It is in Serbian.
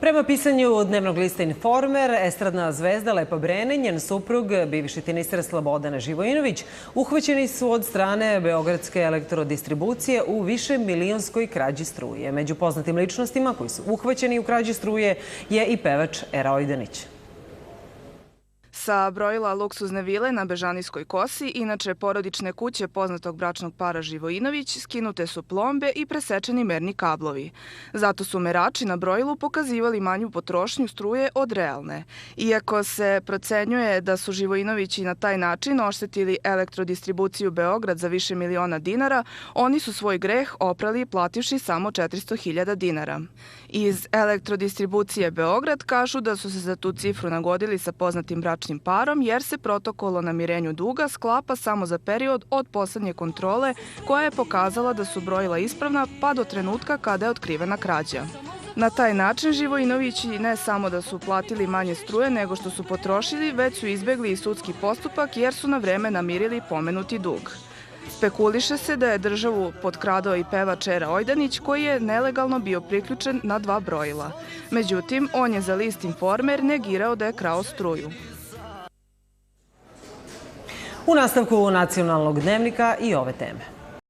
Prema pisanju dnevnog lista Informer, estradna zvezda Lepa Brene, njen suprug, bivši teniser Slobodan Živojinović, uhvaćeni su od strane Beogradske elektrodistribucije u višemilionskoj krađi struje. Među poznatim ličnostima koji su uhvaćeni u krađi struje je i pevač Era Ojdanić. Sa brojila luksuzne vile na Bežanijskoj kosi, inače porodične kuće poznatog bračnog para Živojinović, skinute su plombe i presečeni merni kablovi. Zato su merači na brojilu pokazivali manju potrošnju struje od realne. Iako se procenjuje da su Živojinovići na taj način oštetili elektrodistribuciju Beograd za više miliona dinara, oni su svoj greh oprali plativši samo 400.000 dinara. Iz elektrodistribucije Beograd kažu da su se za tu cifru nagodili sa poznatim bračnim parom jer se protokol o namirenju duga sklapa samo za period od poslednje kontrole koja je pokazala da su brojila ispravna pa do trenutka kada je otkrivena krađa. Na taj način Živojinovići ne samo da su platili manje struje nego što su potrošili, već su izbegli i sudski postupak jer su na vreme namirili pomenuti dug. Spekuliše se da je državu potkradao i pevač Era Ojdanić koji je nelegalno bio priključen na 2 brojila. Međutim, on je za list Informer negirao da je krao struju. U nastavku nacionalnog dnevnika i ove teme.